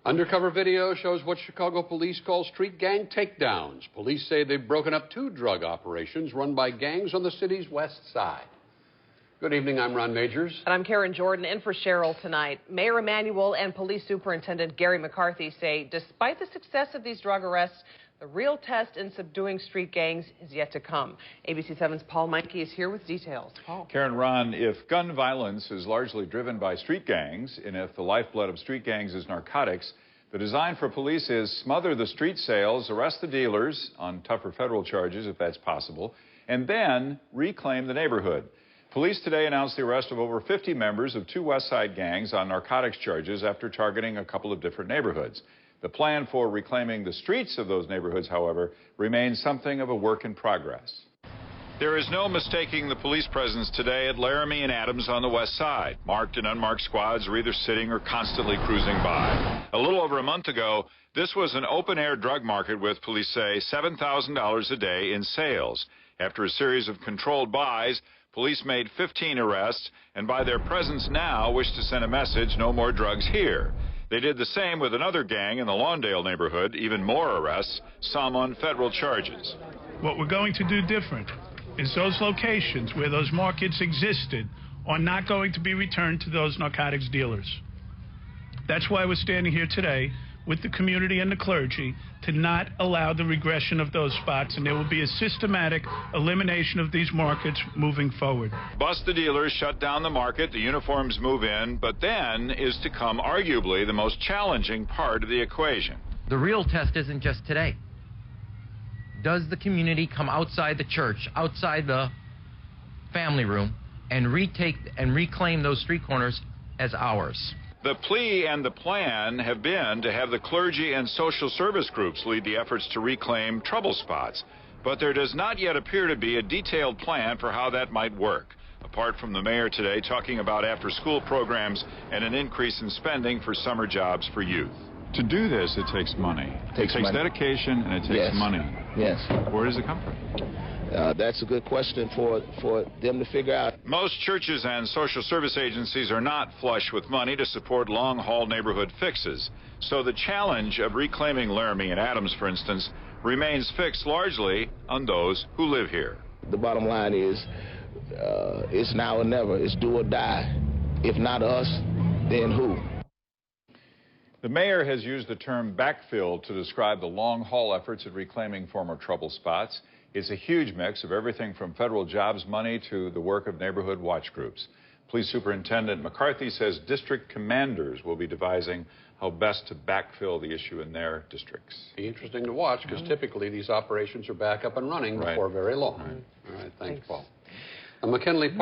Undercover video shows what Chicago police call street gang takedowns. Police say they've broken up 2 drug operations run by gangs on the city's west side. Good evening, I'm Ron Majors. And I'm Karen Jordan, in for Cheryl tonight. Mayor Emanuel and Police Superintendent Gary McCarthy say despite the success of these drug arrests, the real test in subduing street gangs is yet to come. ABC 7's Paul Meinke is here with details. Paul. Karen, Ron, if gun violence is largely driven by street gangs, and if the lifeblood of street gangs is narcotics, the design for police is smother the street sales, arrest the dealers on tougher federal charges if that's possible, and then reclaim the neighborhood. Police today announced the arrest of over 50 members of 2 West Side gangs on narcotics charges after targeting a couple of different neighborhoods. The plan for reclaiming the streets of those neighborhoods, however, remains something of a work in progress. There is no mistaking the police presence today at Laramie and Adams on the west side. Marked and unmarked squads are either sitting or constantly cruising by. A little over a month ago, this was an open-air drug market with, police say, $7,000 a day in sales. After a series of controlled buys, police made 15 arrests, and by their presence now wish to send a message, no more drugs here. They did the same with another gang in the Lawndale neighborhood, even more arrests, some on federal charges. What we're going to do different is those locations where those markets existed are not going to be returned to those narcotics dealers. That's why we're standing here today with the community and the clergy to not allow the regression of those spots, and there will be a systematic elimination of these markets moving forward. Bust the dealers, shut down the market, the uniforms move in, but then is to come arguably the most challenging part of the equation. The real test isn't just today. Does the community come outside the church, outside the family room, and reclaim those street corners as ours? The plea and the plan have been to have the clergy and social service groups lead the efforts to reclaim trouble spots. But there does not yet appear to be a detailed plan for how that might work, apart from the mayor today talking about after-school programs and an increase in spending for summer jobs for youth. To do this, it takes money. It takes dedication and it takes money. Yes. Where does it come from? That's a good question for them to figure out. Most churches and social service agencies are not flush with money to support long-haul neighborhood fixes. So the challenge of reclaiming Laramie and Adams, for instance, remains fixed largely on those who live here. The bottom line is it's now or never. It's do or die. If not us, then who? The mayor has used the term backfill to describe the long-haul efforts at reclaiming former trouble spots. It's a huge mix of everything from federal jobs money to the work of neighborhood watch groups. Police Superintendent McCarthy says district commanders will be devising how best to backfill the issue in their districts. Be interesting to watch because typically these operations are back up and running before very long. Right. All right, thanks, Paul. McKinley